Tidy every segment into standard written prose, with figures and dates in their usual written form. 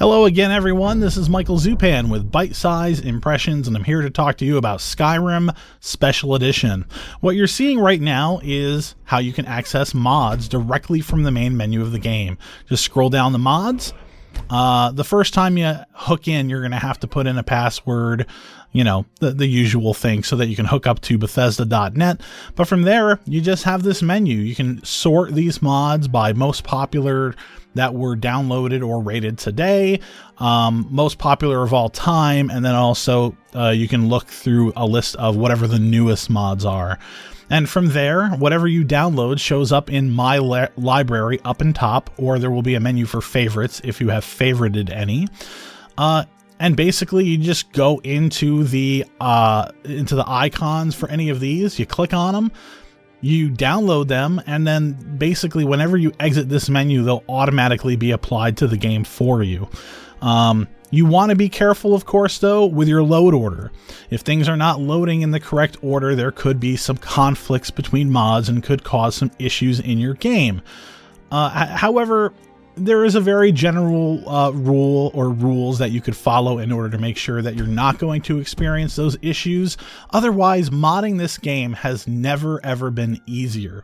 Hello again, everyone. This is Michael Zupan with Byte-Size Impressions, and I'm here to talk to you about Skyrim Special Edition. What you're seeing right now is how you can access mods directly from the main menu of the game. Just scroll down the mods. The first time you hook in, you're going to have to put in a password, you know, the usual thing, so that you can hook up to Bethesda.net. But from there, you just have this menu. You can sort these mods by most popular that were downloaded or rated today, most popular of all time, and then also you can look through a list of whatever the newest mods are. And from there, whatever you download shows up in My Library up and top, or there will be a menu for favorites if you have favorited any. And basically, you just go into the icons for any of these. You click on them, you download them, and then basically whenever you exit this menu, they'll automatically be applied to the game for you. You want to be careful, of course, though, with your load order. If things are not loading in the correct order, there could be some conflicts between mods and could cause some issues in your game. However, there is a very general rule or rules that you could follow in order to make sure that you're not going to experience those issues. Otherwise, modding this game has never ever been easier.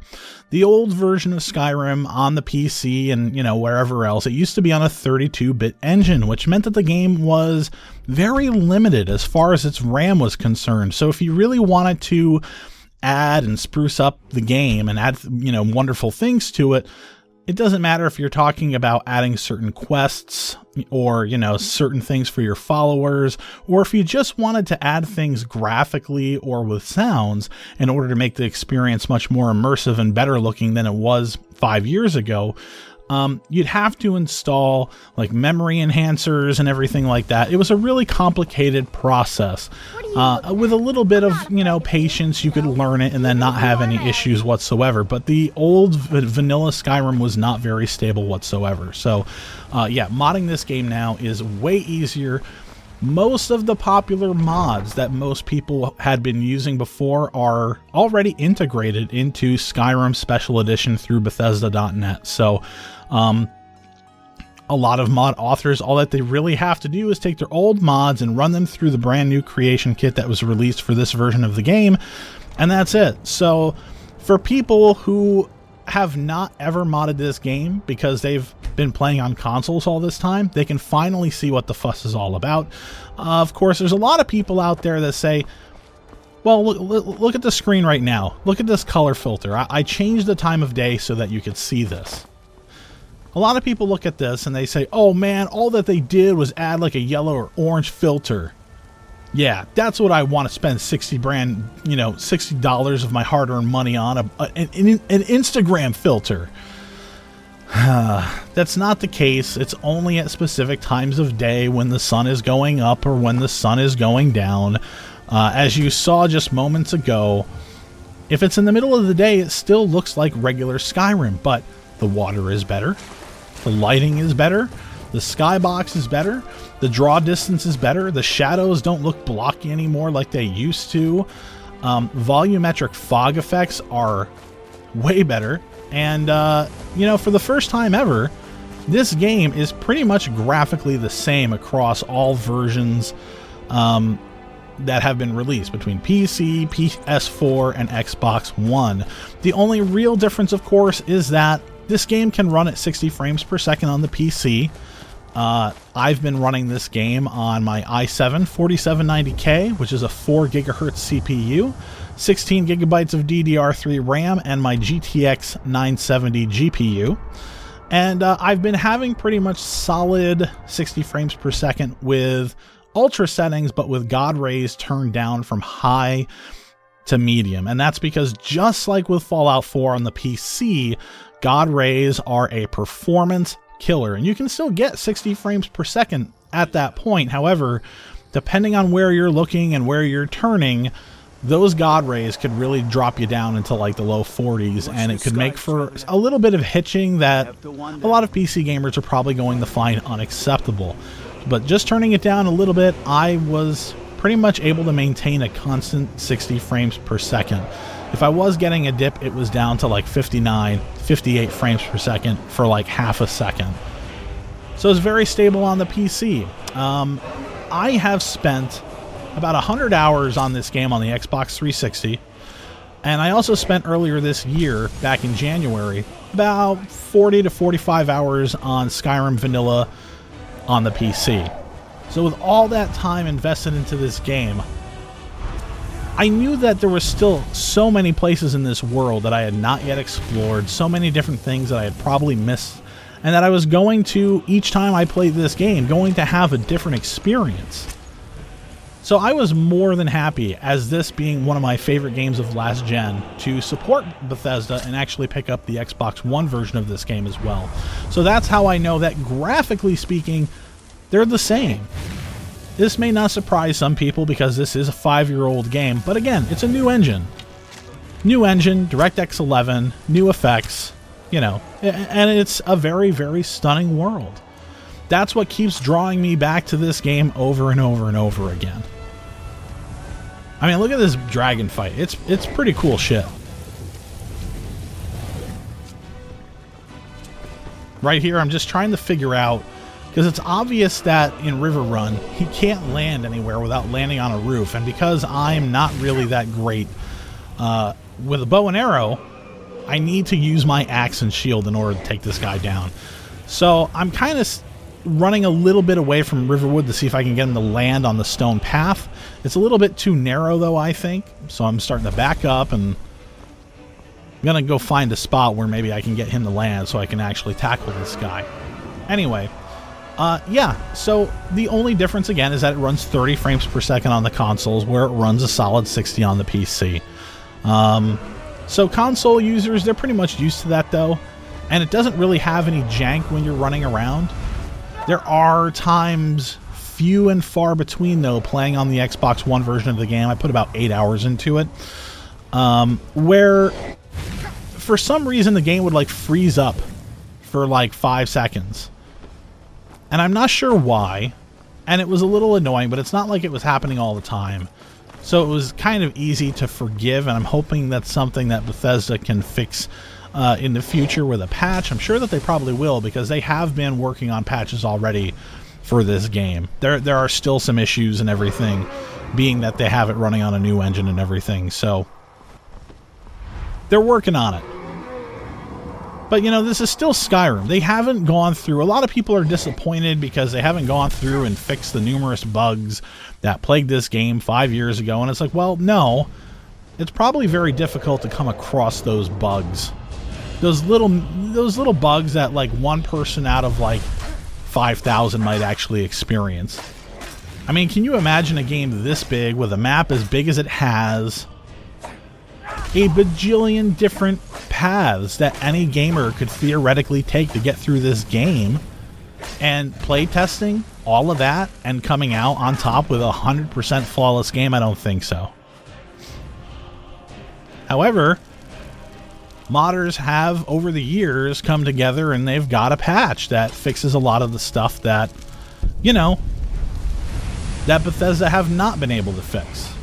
The old version of Skyrim on the PC and, you know, wherever else, it used to be on a 32-bit engine, which meant that the game was very limited as far as its RAM was concerned. So if you really wanted to add and spruce up the game and add, you know, wonderful things to it, it doesn't matter if you're talking about adding certain quests or, you know, certain things for your followers, or if you just wanted to add things graphically or with sounds in order to make the experience much more immersive and better looking than it was 5 years ago. You'd have to install like memory enhancers and everything like that. It was a really complicated process. With a little bit of, you know, patience, you could learn it and then not have any issues whatsoever. But the old vanilla Skyrim was not very stable whatsoever. So, yeah, modding this game now is way easier. Most of the popular mods that most people had been using before are already integrated into Skyrim Special Edition through Bethesda.net. So, a lot of mod authors, all that they really have to do is take their old mods and run them through the brand new creation kit that was released for this version of the game, and that's it. So, for people who have not ever modded this game because they've been playing on consoles all this time, they can finally see what the fuss is all about. Of course, there's a lot of people out there that say, well, look at the screen right now. Look at this color filter. I changed the time of day so that you could see this. A lot of people look at this and they say, oh man, all that they did was add like a yellow or orange filter. Yeah, that's what I want to spend $60 of my hard-earned money on, an Instagram filter. That's not the case. It's only at specific times of day when the sun is going up or when the sun is going down. As you saw just moments ago, if it's in the middle of the day, it still looks like regular Skyrim, but the water is better, the lighting is better, the skybox is better, the draw distance is better, the shadows don't look blocky anymore like they used to, volumetric fog effects are way better, and you know, for the first time ever, this game is pretty much graphically the same across all versions that have been released between PC, PS4, and Xbox One. The only real difference, of course, is that this game can run at 60 frames per second on the PC. I've been running this game on my i7 4790K, which is a 4 GHz CPU, 16 gigabytes of DDR3 RAM, and my GTX 970 GPU. And I've been having pretty much solid 60 frames per second with ultra settings, but with God rays turned down from high to medium. And that's because, just like with Fallout 4 on the PC, God rays are a performance killer, and you can still get 60 frames per second at that point. However, depending on where you're looking and where you're turning, those God rays could really drop you down into like the low 40s, and it could make for a little bit of hitching that a lot of PC gamers are probably going to find unacceptable. But just turning it down a little bit, I was pretty much able to maintain a constant 60 frames per second. If I was getting a dip, it was down to like 59, 58 frames per second for like half a second. So it's very stable on the PC. I have spent about 100 hours on this game on the Xbox 360, and I also spent earlier this year, back in January, about 40 to 45 hours on Skyrim Vanilla on the PC. So with all that time invested into this game, I knew that there was still so many places in this world that I had not yet explored, so many different things that I had probably missed, and that I was going to, each time I played this game, going to have a different experience. So I was more than happy, as this being one of my favorite games of last gen, to support Bethesda and actually pick up the Xbox One version of this game as well. So that's how I know that, graphically speaking, they're the same. This may not surprise some people because this is a 5-year-old game, but again, it's a new engine. New engine, DirectX 11, new effects, you know, and it's a very, very stunning world. That's what keeps drawing me back to this game over and over and over again. I mean, look at this dragon fight. It's pretty cool shit. Right here, I'm just trying to figure out, because it's obvious that in River Run, he can't land anywhere without landing on a roof, and because I'm not really that great with a bow and arrow, I need to use my axe and shield in order to take this guy down. So I'm kind of running a little bit away from Riverwood to see if I can get him to land on the stone path. It's a little bit too narrow, though, I think, so I'm starting to back up, and I'm gonna go find a spot where maybe I can get him to land so I can actually tackle this guy. Anyway, yeah, so the only difference, again, is that it runs 30 frames per second on the consoles, where it runs a solid 60 on the PC. So console users, they're pretty much used to that, though, and it doesn't really have any jank when you're running around. There are times, few and far between, though, playing on the Xbox One version of the game. I put about 8 hours into it, where for some reason the game would like freeze up for like 5 seconds. And I'm not sure why, and it was a little annoying, but it's not like it was happening all the time. So it was kind of easy to forgive, and I'm hoping that's something that Bethesda can fix in the future with a patch. I'm sure that they probably will, because they have been working on patches already for this game. There are still some issues and everything, being that they have it running on a new engine and everything, so they're working on it. But, you know, this is still Skyrim. They haven't gone through... A lot of people are disappointed because they haven't gone through and fixed the numerous bugs that plagued this game 5 years ago. And it's like, well, no. It's probably very difficult to come across those bugs. Those little bugs that, like, one person out of, like, 5,000 might actually experience. I mean, can you imagine a game this big with a map as big as it has, a bajillion different paths that any gamer could theoretically take to get through this game, and play testing all of that and coming out on top with a 100% flawless game? I don't think so. However, modders have over the years come together and they've got a patch that fixes a lot of the stuff that, you know, that Bethesda have not been able to fix.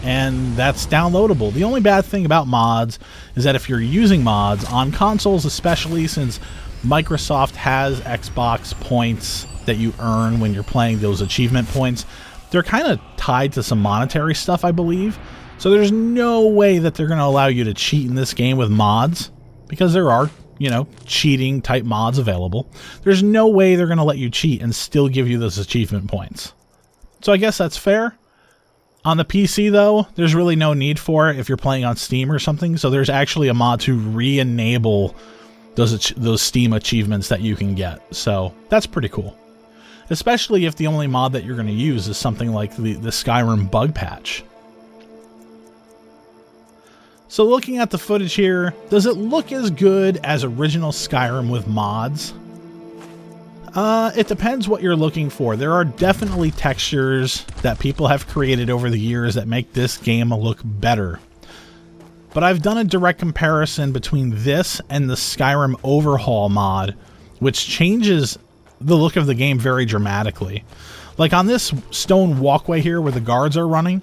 And that's downloadable. The only bad thing about mods is that if you're using mods on consoles, especially since Microsoft has Xbox points that you earn when you're playing, those achievement points, they're kind of tied to some monetary stuff, I believe. So there's no way that they're going to allow you to cheat in this game with mods, because there are, you know, cheating type mods available. There's no way they're going to let you cheat and still give you those achievement points. So I guess that's fair. On the PC, though, there's really no need for it if you're playing on Steam or something. So there's actually a mod to re-enable those Steam achievements that you can get. So that's pretty cool. Especially if the only mod that you're going to use is something like the Skyrim bug patch. So looking at the footage here, does it look as good as original Skyrim with mods? It depends what you're looking for. There are definitely textures that people have created over the years that make this game look better. But I've done a direct comparison between this and the Skyrim Overhaul mod, which changes the look of the game very dramatically. Like on this stone walkway here where the guards are running,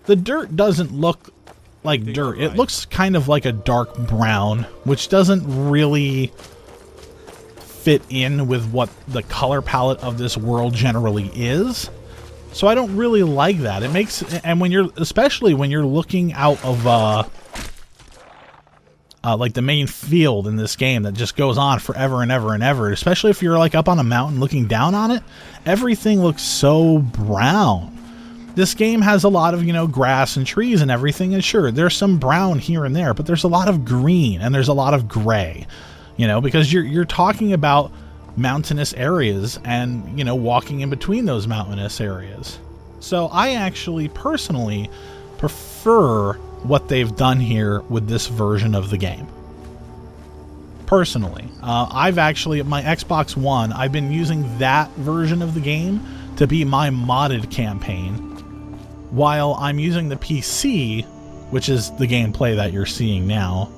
the dirt doesn't look like dirt. It looks kind of like a dark brown, which doesn't really fit in with what the color palette of this world generally is. So I don't really like that. It makes, and when you're, especially when you're looking out of like the main field in this game that just goes on forever and ever and ever, especially if you're like up on a mountain looking down on it, everything looks so brown. This game has a lot of, you know, grass and trees and everything, and sure, there's some brown here and there, but there's a lot of green and there's a lot of gray, you know, because you're talking about mountainous areas and, you know, walking in between those mountainous areas. So I actually personally prefer what they've done here with this version of the game. Personally, I've actually, my Xbox One, I've been using that version of the game to be my modded campaign, while I'm using the PC, which is the gameplay that you're seeing now,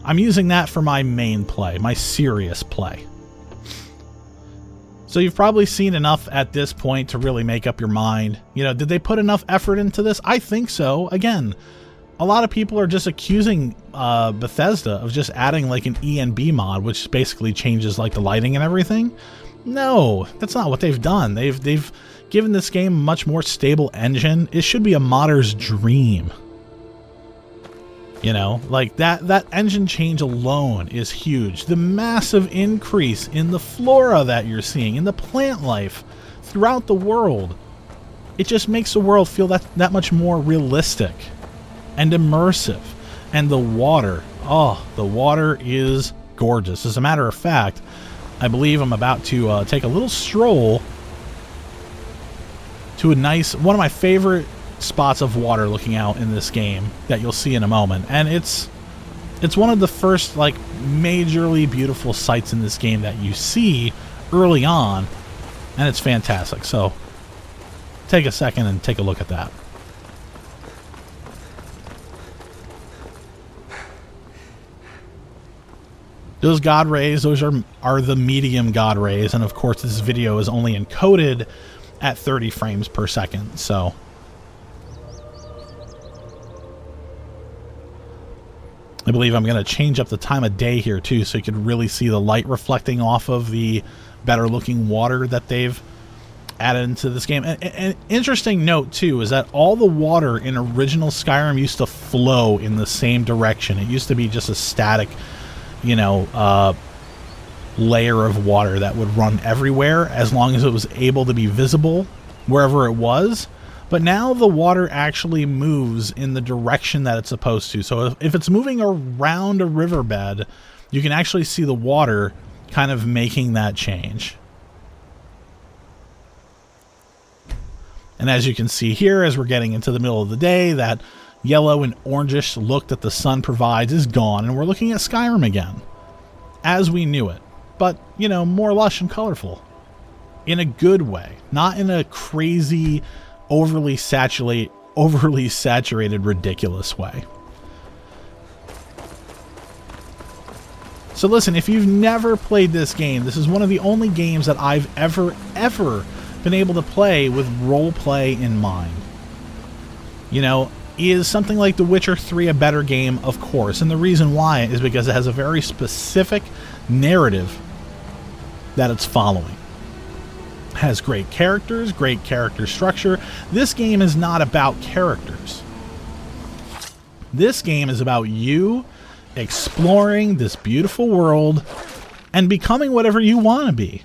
I'm using that for my main play, my serious play. So you've probably seen enough at this point to really make up your mind. You know, did they put enough effort into this? I think so. Again, a lot of people are just accusing Bethesda of just adding like an ENB mod, which basically changes like the lighting and everything. No, that's not what they've done. They've given this game a much more stable engine. It should be a modder's dream. You know, like that engine change alone is huge. The massive increase in the flora that you're seeing, in the plant life throughout the world, it just makes the world feel that much more realistic and immersive. And the water, oh, the water is gorgeous. As a matter of fact, I believe I'm about to take a little stroll to a nice, one of my favorite spots of water looking out in this game that you'll see in a moment. And it's one of the first like majorly beautiful sights in this game that you see early on, and it's fantastic. So take a second and take a look at that. Those God rays, those are the medium God rays, and of course this video is only encoded at 30 frames per second, so I believe I'm going to change up the time of day here too, so you can really see the light reflecting off of the better looking water that they've added into this game. And an interesting note too is that all the water in original Skyrim used to flow in the same direction. It used to be just a static, you know, layer of water that would run everywhere as long as it was able to be visible wherever it was. But now the water actually moves in the direction that it's supposed to. So if it's moving around a riverbed, you can actually see the water kind of making that change. And as you can see here, as we're getting into the middle of the day, that yellow and orangish look that the sun provides is gone, and we're looking at Skyrim again, as we knew it. But, you know, more lush and colorful. In a good way. Not in a crazy, overly saturated, ridiculous way. So listen, if you've never played this game, this is one of the only games that I've ever been able to play with role play in mind. You know, is something like The Witcher 3 a better game? Of course. And the reason why is because it has a very specific narrative that it's following. It has great characters, great character structure. This game is not about characters. This game is about you exploring this beautiful world and becoming whatever you want to be.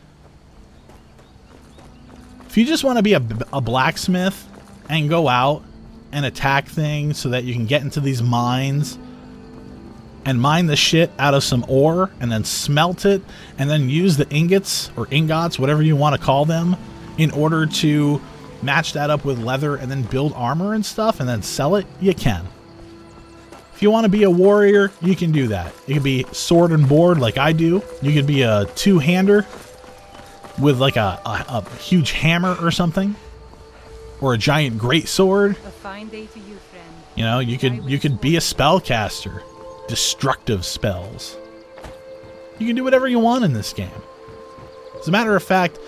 If you just want to be a blacksmith and go out and attack things so that you can get into these mines and mine the shit out of some ore and then smelt it and then use the ingots or ingots, whatever you want to call them, in order to match that up with leather and then build armor and stuff and then sell it, you can. If you want to be a warrior, you can do that. You could be sword and board like I do. You could be a two-hander with like a huge hammer or something, or a giant greatsword. A fine day to you, friend. You know, you could be a spellcaster, destructive spells. You can do whatever you want in this game. As a matter of fact,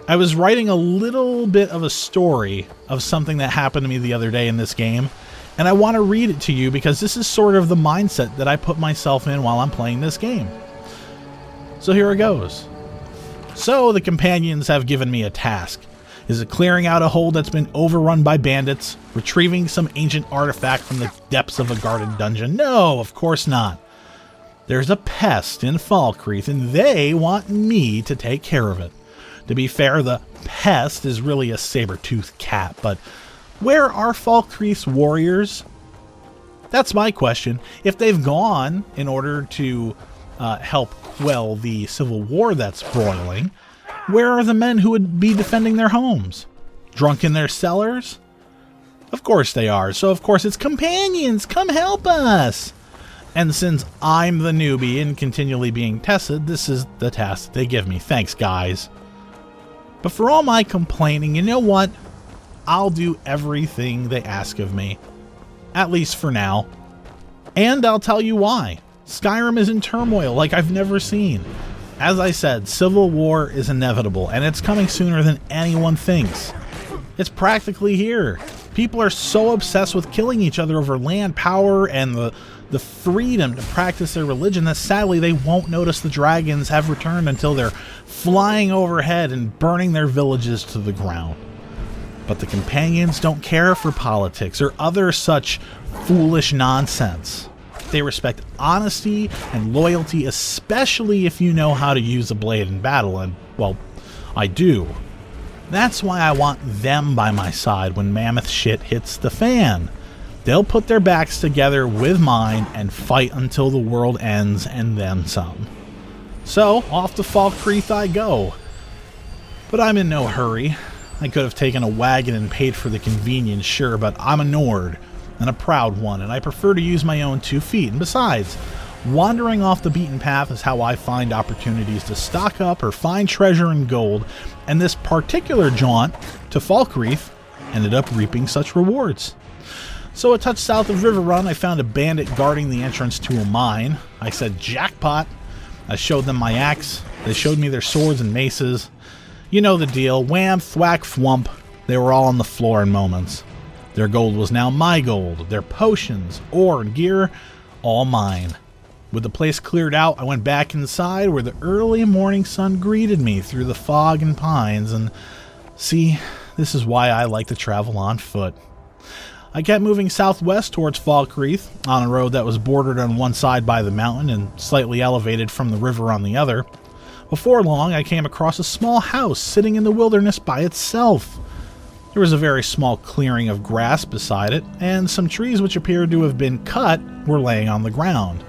I was writing a little bit of a story of something that happened to me the other day in this game, and I want to read it to you because this is sort of the mindset that I put myself in while I'm playing this game. So here it goes. So the companions have given me a task. Is it clearing out a hold that's been overrun by bandits? Retrieving some ancient artifact from the depths of a guarded dungeon? No, of course not. There's a pest in Falkreath, and they want me to take care of it. To be fair, the pest is really a saber-toothed cat, but where are Falkreath's warriors? That's my question. If they've gone in order to help quell the civil war that's broiling, where are the men who would be defending their homes? Drunk in their cellars? Of course they are. So of course it's companions, come help us. And since I'm the newbie and continually being tested, this is the task they give me. Thanks, guys. But for all my complaining, you know what? I'll do everything they ask of me. At least for now. And I'll tell you why. Skyrim is in turmoil like I've never seen. As I said, civil war is inevitable, and it's coming sooner than anyone thinks. It's practically here. People are so obsessed with killing each other over land, power, and the freedom to practice their religion that sadly they won't notice the dragons have returned until they're flying overhead and burning their villages to the ground. But the companions don't care for politics or other such foolish nonsense. They respect honesty and loyalty, especially if you know how to use a blade in battle, and, well, I do. That's why I want them by my side when mammoth shit hits the fan. They'll put their backs together with mine and fight until the world ends and then some. So, off to Falkreath I go. But I'm in no hurry. I could have taken a wagon and paid for the convenience, sure, but I'm a Nord, and a proud one, and I prefer to use my own 2 feet. And besides, wandering off the beaten path is how I find opportunities to stock up or find treasure and gold, and this particular jaunt to Falkreath ended up reaping such rewards. So a touch south of River Run, I found a bandit guarding the entrance to a mine. I said, jackpot. I showed them my axe. They showed me their swords and maces. You know the deal. Wham, thwack, thwump. They were all on the floor in moments. Their gold was now my gold. Their potions, ore, and gear, all mine. With the place cleared out, I went back inside where the early morning sun greeted me through the fog and pines, and see, this is why I like to travel on foot. I kept moving southwest towards Falkreath, on a road that was bordered on one side by the mountain and slightly elevated from the river on the other. Before long, I came across a small house sitting in the wilderness by itself. There was a very small clearing of grass beside it, and some trees which appeared to have been cut were laying on the ground.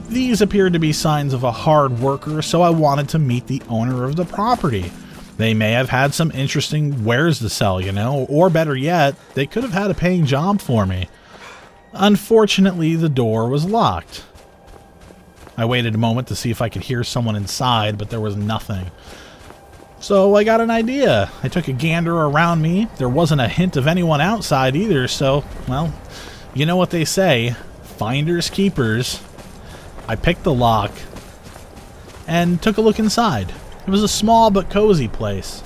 These appeared to be signs of a hard worker, so I wanted to meet the owner of the property. They may have had some interesting wares to sell, you know, or better yet, they could have had a paying job for me. Unfortunately, the door was locked. I waited a moment to see if I could hear someone inside, but there was nothing. So I got an idea. I took a gander around me. There wasn't a hint of anyone outside either, so, well, you know what they say, finders keepers. I picked the lock and took a look inside. It was a small but cozy place.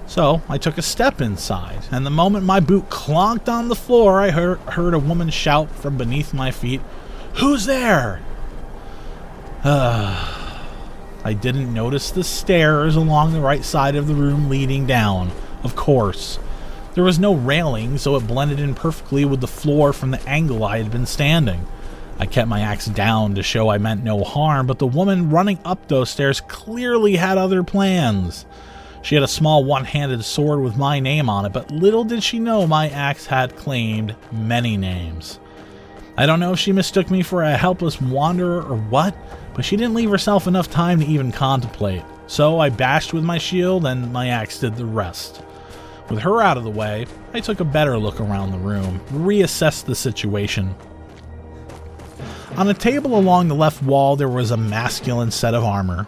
So I took a step inside, and the moment my boot clonked on the floor, I heard a woman shout from beneath my feet, "Who's there?" I didn't notice the stairs along the right side of the room leading down, of course. There was no railing, so it blended in perfectly with the floor from the angle I had been standing. I kept my axe down to show I meant no harm, but the woman running up those stairs clearly had other plans. She had a small one-handed sword with my name on it, but little did she know my axe had claimed many names. I don't know if she mistook me for a helpless wanderer or what, but she didn't leave herself enough time to even contemplate. So I bashed with my shield, and my axe did the rest. With her out of the way, I took a better look around the room, reassessed the situation. On a table along the left wall, there was a masculine set of armor.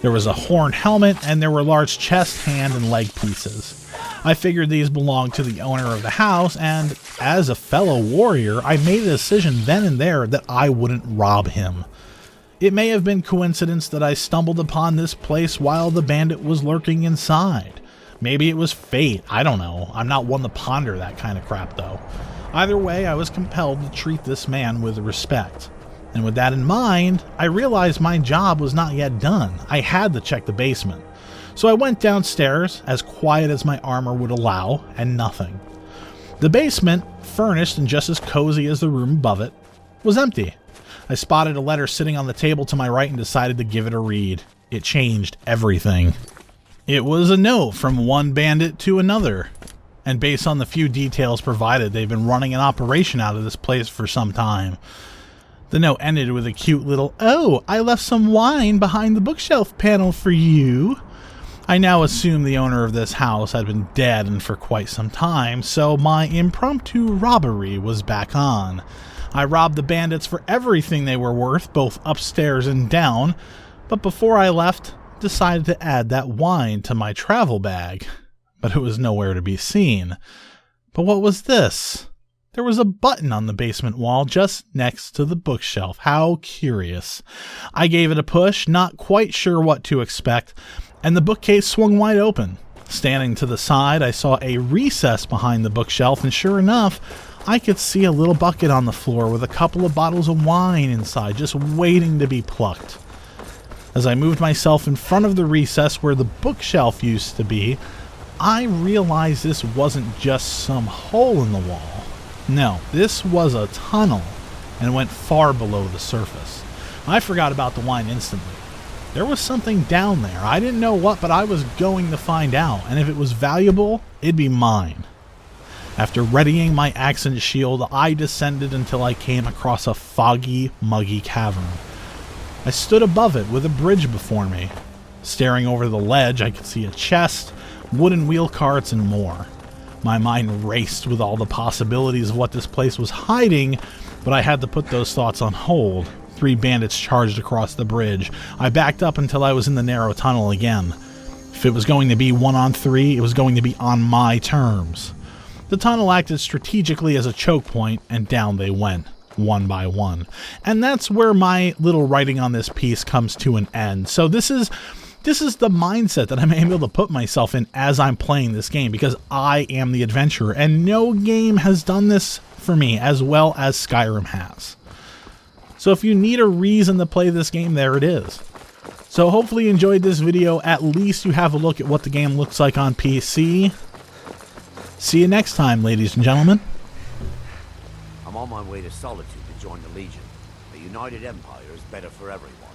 There was a horn helmet, and there were large chest, hand, and leg pieces. I figured these belonged to the owner of the house, and as a fellow warrior, I made a decision then and there that I wouldn't rob him. It may have been coincidence that I stumbled upon this place while the bandit was lurking inside. Maybe it was fate, I don't know. I'm not one to ponder that kind of crap, though. Either way, I was compelled to treat this man with respect. And with that in mind, I realized my job was not yet done. I had to check the basement. So I went downstairs, as quiet as my armor would allow, and nothing. The basement, furnished and just as cozy as the room above it, was empty. I spotted a letter sitting on the table to my right and decided to give it a read. It changed everything. It was a note from one bandit to another. And based on the few details provided, they've been running an operation out of this place for some time. The note ended with a cute little, "Oh, I left some wine behind the bookshelf panel for you." I now assume the owner of this house had been dead and for quite some time, so my impromptu robbery was back on. I robbed the bandits for everything they were worth, both upstairs and down, but before I left, decided to add that wine to my travel bag. But it was nowhere to be seen. But what was this? There was a button on the basement wall just next to the bookshelf. How curious. I gave it a push, not quite sure what to expect, and the bookcase swung wide open. Standing to the side, I saw a recess behind the bookshelf, and sure enough, I could see a little bucket on the floor with a couple of bottles of wine inside, just waiting to be plucked. As I moved myself in front of the recess where the bookshelf used to be, I realized this wasn't just some hole in the wall. No, this was a tunnel and went far below the surface. I forgot about the wine instantly. There was something down there. I didn't know what, but I was going to find out, and if it was valuable, it'd be mine. After readying my axe and shield, I descended until I came across a foggy, muggy cavern. I stood above it with a bridge before me. Staring over the ledge, I could see a chest, wooden wheel carts, and more. My mind raced with all the possibilities of what this place was hiding, but I had to put those thoughts on hold. 3 bandits charged across the bridge. I backed up until I was in the narrow tunnel again. If it was going to be 1-on-3, it was going to be on my terms. The tunnel acted strategically as a choke point, and down they went, one by one. And that's where my little writing on this piece comes to an end. So this is the mindset that I'm able to put myself in as I'm playing this game, because I am the adventurer, and no game has done this for me as well as Skyrim has. So if you need a reason to play this game, there it is. So hopefully you enjoyed this video. At least you have a look at what the game looks like on PC. See you next time, ladies and gentlemen. I'm on my way to Solitude to join the Legion. The United Empire is better for everyone.